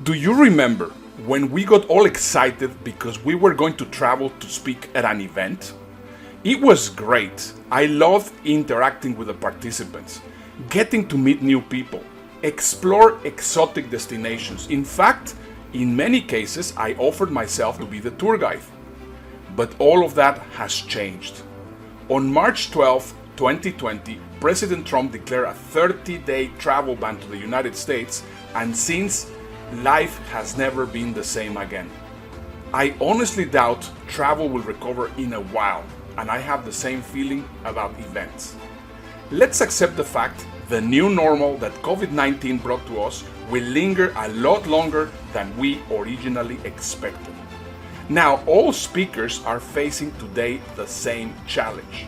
Do you remember when we got all excited because we were going to travel to speak at an event? It was great. I loved interacting with the participants, getting to meet new people, explore exotic destinations. In fact, in many cases, I offered myself to be the tour guide. But all of that has changed. On March 12, 2020, President Trump declared a 30-day travel ban to the United States, and since, life has never been the same again. I honestly doubt travel will recover in a while, and I have the same feeling about events. Let's accept the fact the new normal that COVID-19 brought to us will linger a lot longer than we originally expected. Now, all speakers are facing today the same challenge.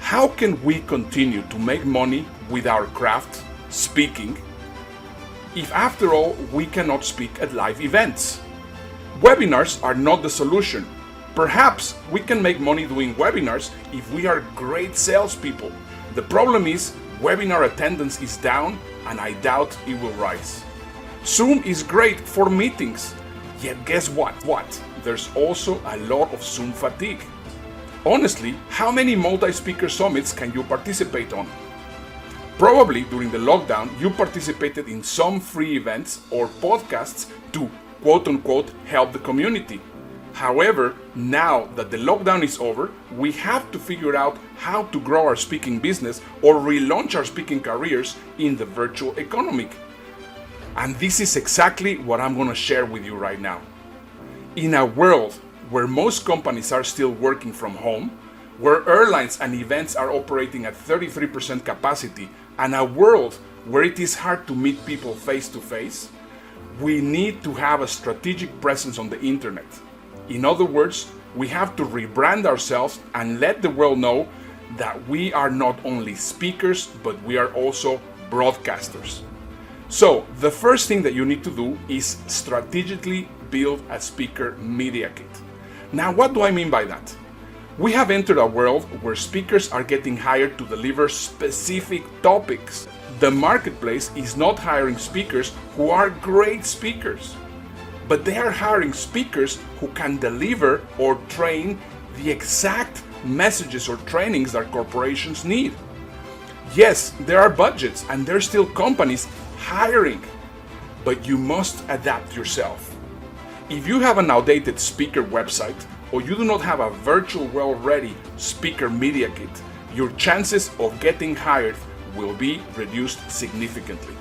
How can we continue to make money with our craft, speaking, if after all we cannot speak at live events? Webinars are not the solution. Perhaps we can make money doing webinars if we are great salespeople. The problem is webinar attendance is down, and I doubt it will rise. Zoom is great for meetings, yet guess what? There's also a lot of Zoom fatigue. Honestly, how many multi-speaker summits can you participate on? Probably during the lockdown, you participated in some free events or podcasts to quote-unquote help the community. However, now that the lockdown is over, we have to figure out how to grow our speaking business or relaunch our speaking careers in the virtual economy. And this is exactly what I'm going to share with you right now. In a world where most companies are still working from home, where airlines and events are operating at 33% capacity, and a world where it is hard to meet people face to face, we need to have a strategic presence on the internet. In other words, we have to rebrand ourselves and let the world know that we are not only speakers, but we are also broadcasters. So, the first thing that you need to do is strategically build a speaker media kit. Now, what do I mean by that? We have entered a world where speakers are getting hired to deliver specific topics. The marketplace is not hiring speakers who are great speakers, but they are hiring speakers who can deliver or train the exact messages or trainings that corporations need. Yes, there are budgets and there are still companies hiring, but you must adapt yourself. If you have an outdated speaker website or you do not have a virtual well-ready speaker media kit, your chances of getting hired will be reduced significantly.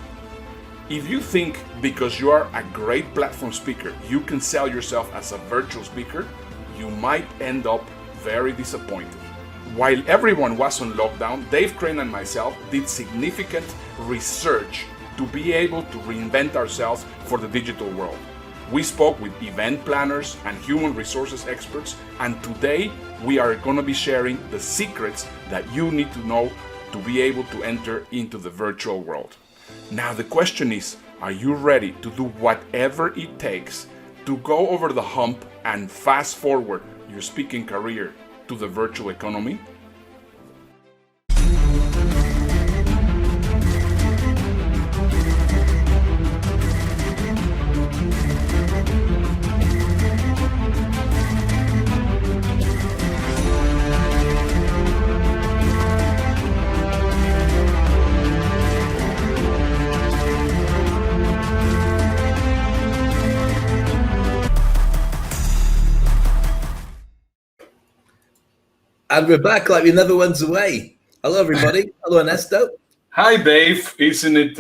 If you think because you are a great platform speaker, you can sell yourself as a virtual speaker, you might end up very disappointed. While everyone was on lockdown, Dave Crane and myself did significant research to be able to reinvent ourselves for the digital world. We spoke with event planners and human resources experts, and today we are going to be sharing the secrets that you need to know to be able to enter into the virtual world. Now the question is, are you ready to do whatever it takes to go over the hump and fast forward your speaking career to the virtual economy? And we're back like we never went away. Hello, everybody. Hello, Ernesto. Hi, Dave. Isn't it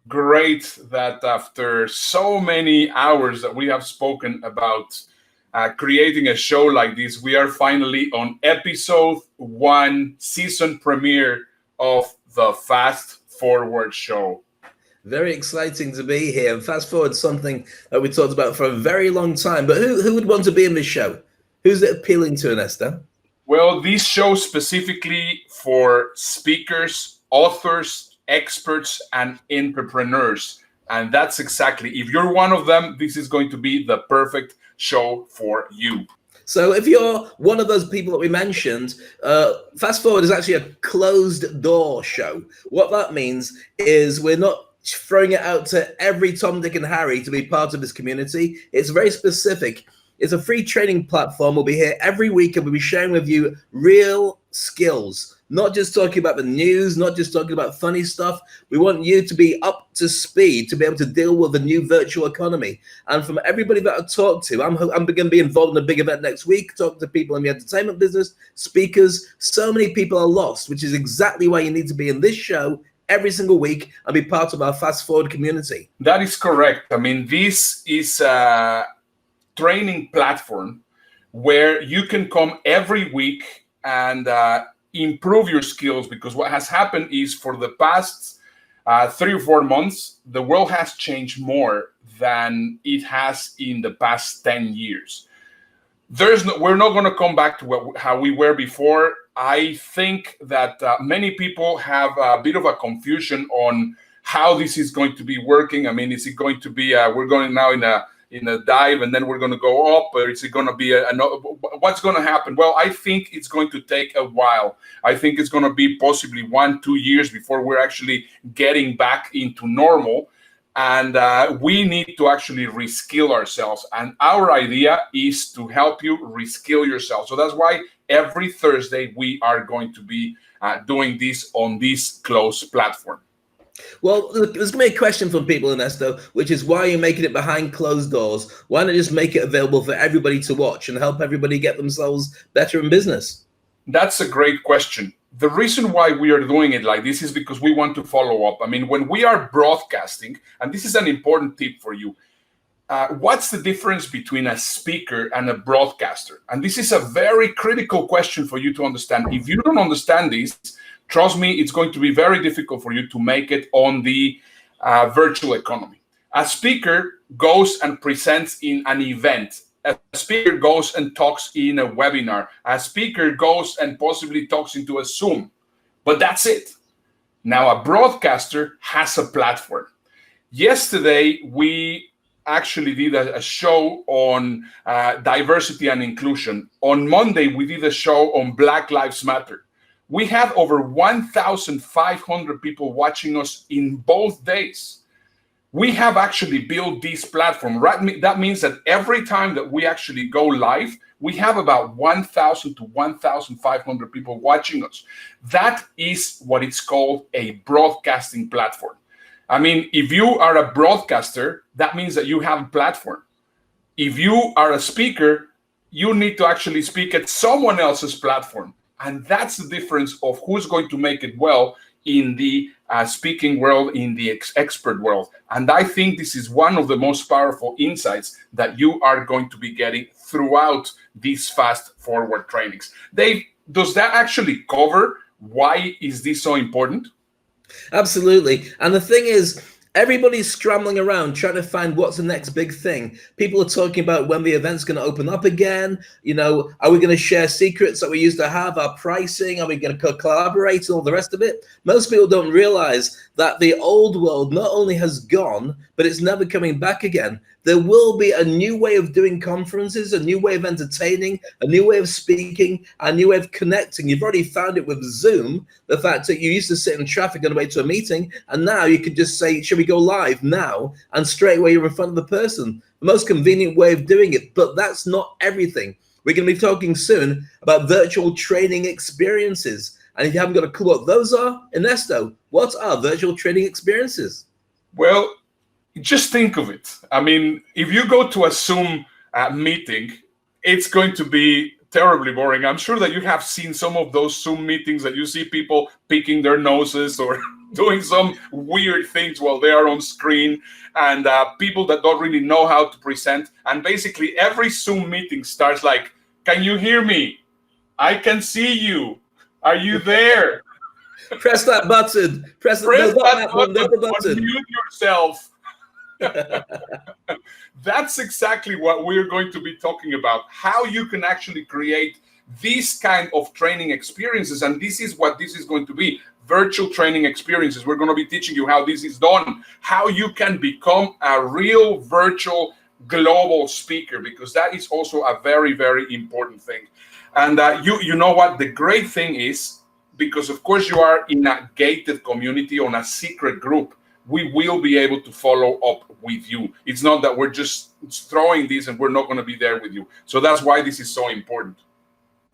great that after so many hours that we have spoken about creating a show like this, we are finally on episode 1, season premiere of the Fast Forward show. Very exciting to be here. And fast forward, something that we talked about for a very long time. But who would want to be in this show? Who's it appealing to, Ernesto? Well, this show specifically for speakers, authors, experts, and entrepreneurs. And that's exactly, if you're one of them, this is going to be the perfect show for you. So if you're one of those people that we mentioned, Fast Forward is actually a closed door show. What that means is we're not throwing it out to every Tom, Dick, and Harry to be part of this community. It's very specific. It's a free training platform. We'll be here every week and we'll be sharing with you real skills, not just talking about the news, not just talking about funny stuff. We want you to be up to speed to be able to deal with the new virtual economy. And from everybody that I've talked to, I'm going to be involved in a big event next week, talking to people in the entertainment business, speakers. So many people are lost, which is exactly why you need to be in this show every single week and be part of our Fast Forward community. That is correct. I mean, this is a training platform where you can come every week and improve your skills, because what has happened is for the past 3 or 4 months, the world has changed more than it has in the past 10 years. We're not going to come back to how we were before. I think that many people have a bit of a confusion on how this is going to be working. I mean, is it going to be we're going now in a dive and then we're going to go up, or is it going to be what's going to happen? Well, I think it's going to take a while. I think it's going to be possibly 1-2 years before we're actually getting back into normal. And we need to actually reskill ourselves. And our idea is to help you reskill yourself. So that's why every Thursday we are going to be doing this on this closed platform. Well, look, there's going to be a question from people, Ernesto, which is why are you making it behind closed doors? Why not just make it available for everybody to watch and help everybody get themselves better in business? That's a great question. The reason why we are doing it like this is because we want to follow up. I mean, when we are broadcasting, and this is an important tip for you, what's the difference between a speaker and a broadcaster? And this is a very critical question for you to understand. If you don't understand this, trust me, it's going to be very difficult for you to make it on the virtual economy. A speaker goes and presents in an event. A speaker goes and talks in a webinar. A speaker goes and possibly talks into a Zoom. But that's it. Now, a broadcaster has a platform. Yesterday, we actually did a show on diversity and inclusion. On Monday, we did a show on Black Lives Matter. We had over 1,500 people watching us in both days. We have actually built this platform. Right? That means that every time that we actually go live, we have about 1,000 to 1,500 people watching us. That is what it's called a broadcasting platform. I mean, if you are a broadcaster, that means that you have a platform. If you are a speaker, you need to actually speak at someone else's platform. And that's the difference of who's going to make it well in the speaking world, in the expert world. And I think this is one of the most powerful insights that you are going to be getting throughout these fast forward trainings. Dave, does that actually cover why is this so important? Absolutely. And the thing is, everybody's scrambling around trying to find what's the next big thing. People are talking about when the event's going to open up again. You know, are we going to share secrets that we used to have, our pricing? Are we going to collaborate and all the rest of it? Most people don't realize that the old world not only has gone, but it's never coming back again. There will be a new way of doing conferences, a new way of entertaining, a new way of speaking, a new way of connecting. You've already found it with Zoom, the fact that you used to sit in traffic on the way to a meeting, and now you could just say, should we go live now? And straight away you're in front of the person. The most convenient way of doing it, but that's not everything. We're going to be talking soon about virtual training experiences. And if you haven't got a clue what those are, Ernesto, what are virtual training experiences? Well, just think of it. I mean, if you go to a Zoom meeting, it's going to be terribly boring. I'm sure that you have seen some of those Zoom meetings that you see people picking their noses or doing some weird things while they are on screen, and people that don't really know how to present. And basically every Zoom meeting starts like, can you hear me? I can see you. Are you there? Press that button. Press that button. Unmute yourself. That's exactly what we're going to be talking about, how you can actually create these kind of training experiences. And this is what this is going to be, virtual training experiences. We're going to be teaching you how this is done, how you can become a real virtual global speaker, because that is also a very, very important thing. And you know what, the great thing is, because of course you are in a gated community, on a secret group, we will be able to follow up with you. It's not that we're just throwing these and we're not going to be there with you. So that's why this is so important.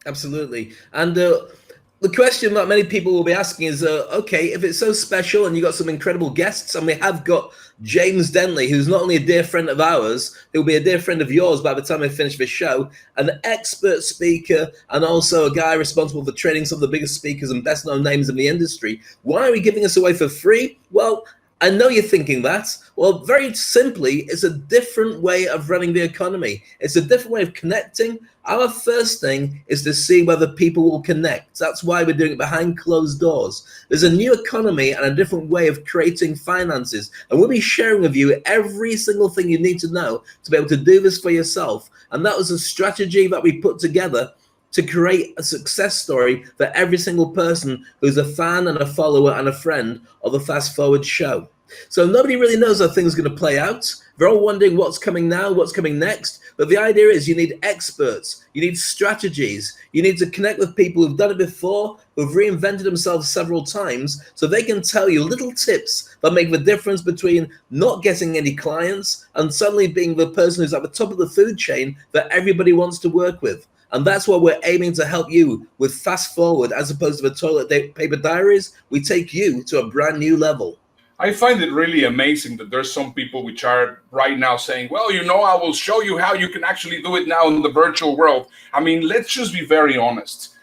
Absolutely. And the question that many people will be asking is, okay, if it's so special and you got some incredible guests, and we have got James Denley, who's not only a dear friend of ours, who'll be a dear friend of yours by the time we finish this show, an expert speaker, and also a guy responsible for training some of the biggest speakers and best known names in the industry. Why are we giving this away for free? Well, I know you're thinking that. Well, very simply, it's a different way of running the economy. It's a different way of connecting. Our first thing is to see whether people will connect. That's why we're doing it behind closed doors. There's a new economy and a different way of creating finances. And we'll be sharing with you every single thing you need to know to be able to do this for yourself. And that was a strategy that we put together to create a success story for every single person who's a fan and a follower and a friend of the Fast Forward show. So nobody really knows how things are going to play out. They're all wondering what's coming now, what's coming next. But the idea is you need experts, you need strategies, you need to connect with people who've done it before, who've reinvented themselves several times, so they can tell you little tips that make the difference between not getting any clients and suddenly being the person who's at the top of the food chain that everybody wants to work with. And that's what we're aiming to help you with Fast Forward, as opposed to the toilet paper diaries. We take you to a brand new level. I find it really amazing that there's some people which are right now saying, well, I will show you how you can actually do it now in the virtual world. I mean, let's just be very honest.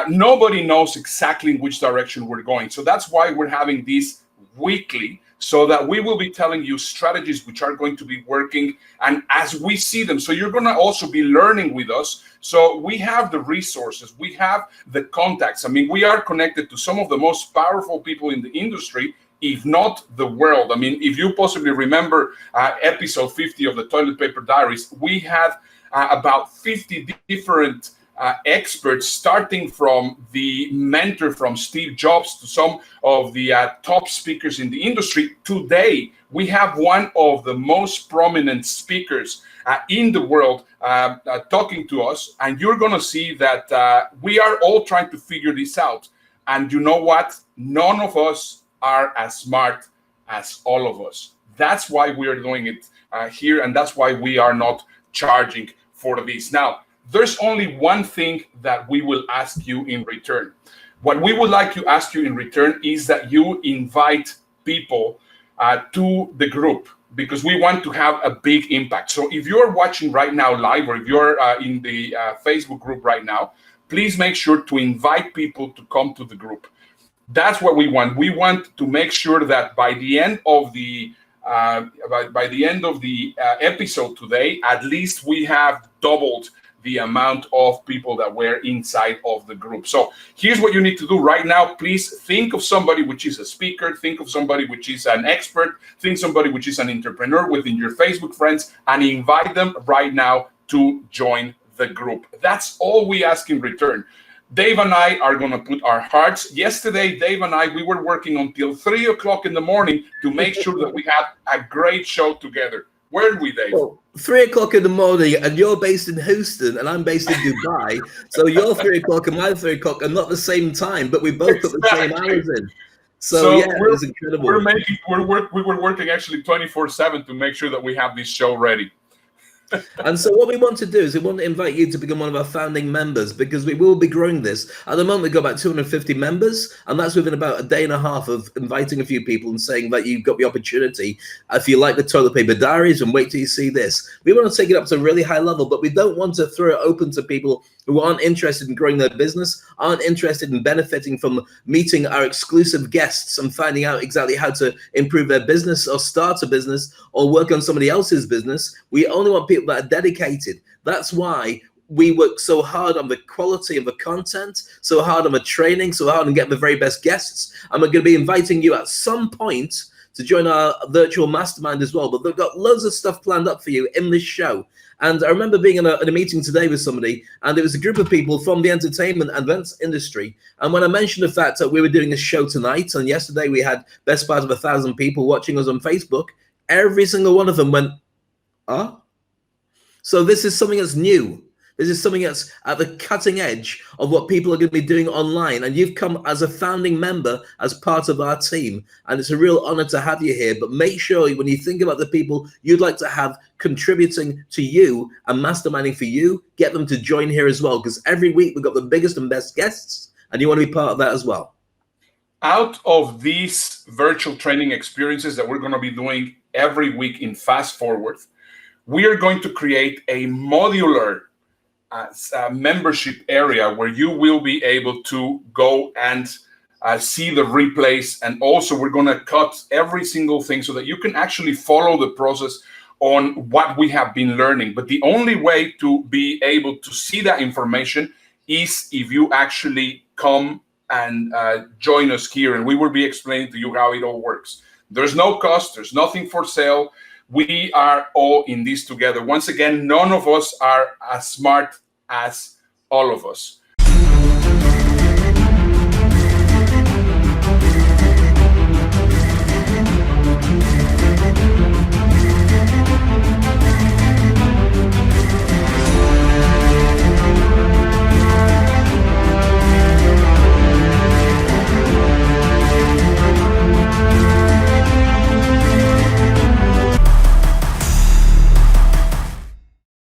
Nobody knows exactly in which direction we're going. So that's why we're having these weekly, so that we will be telling you strategies which are going to be working and as we see them. So you're going to also be learning with us. So we have the resources, we have the contacts. I mean, we are connected to some of the most powerful people in the industry, if not the world. I mean, if you possibly remember episode 50 of the Toilet Paper Diaries, we had about 50 different experts, starting from the mentor from Steve Jobs to some of the top speakers in the industry. Today, we have one of the most prominent speakers in the world talking to us, and you're going to see that we are all trying to figure this out. And you know what? None of us are as smart as all of us. That's why we are doing it here, and that's why we are not charging for this. Now, there's only one thing that we will ask you in return. What we would like to ask you in return is that you invite people to the group, because we want to have a big impact. So if you're watching right now live, or if you're in the Facebook group right now, please make sure to invite people to come to the group. That's what we want. We want to make sure that by the end of the episode today, at least we have doubled the amount of people that were inside of the group. So here's what you need to do right now. Please think of somebody which is a speaker, think of somebody which is an expert, think somebody which is an entrepreneur within your Facebook friends, and invite them right now to join the group. That's all we ask in return. Dave and I are going to put our hearts. Yesterday, Dave and I, we were working until 3 o'clock in the morning to make sure that we had a great show together. Where are we, Dave? Well, 3 o'clock in the morning, and you're based in Houston, and I'm based in Dubai. So your 3 o'clock and my 3 o'clock are not the same time, but we both put the same hours in. So yeah, it was incredible. We were working actually 24/7 to make sure that we have this show ready. And so what we want to do is we want to invite you to become one of our founding members, because we will be growing this. At the moment, we've got about 250 members, and that's within about a day and a half of inviting a few people and saying that you've got the opportunity. If you like the Toilet Paper Diaries, and wait till you see this. We want to take it up to a really high level, but we don't want to throw it open to people who aren't interested in growing their business, aren't interested in benefiting from meeting our exclusive guests and finding out exactly how to improve their business or start a business or work on somebody else's business. We only want people that are dedicated. That's why we work so hard on the quality of the content, so hard on the training, so hard on getting the very best guests. And we're going to be inviting you at some point to join our virtual mastermind as well. But they've got loads of stuff planned up for you in this show. And I remember being in a meeting today with somebody, and it was a group of people from the entertainment and events industry. And when I mentioned the fact that we were doing a show tonight, and yesterday we had best part of 1,000 people watching us on Facebook, every single one of them went, "Ah." So this is something that's new. This is something that's at the cutting edge of what people are going to be doing online. And you've come as a founding member, as part of our team. And it's a real honor to have you here. But make sure when you think about the people you'd like to have contributing to you and masterminding for you, get them to join here as well. Because every week we've got the biggest and best guests, and you want to be part of that as well. Out of these virtual training experiences that we're going to be doing every week in Fast Forward, we are going to create a modular membership area where you will be able to go and see the replays. And also we're going to cut every single thing so that you can actually follow the process on what we have been learning. But the only way to be able to see that information is if you actually come and join us here, and we will be explaining to you how it all works. There's no cost, there's nothing for sale. We are all in this together. Once again, none of us are as smart as all of us.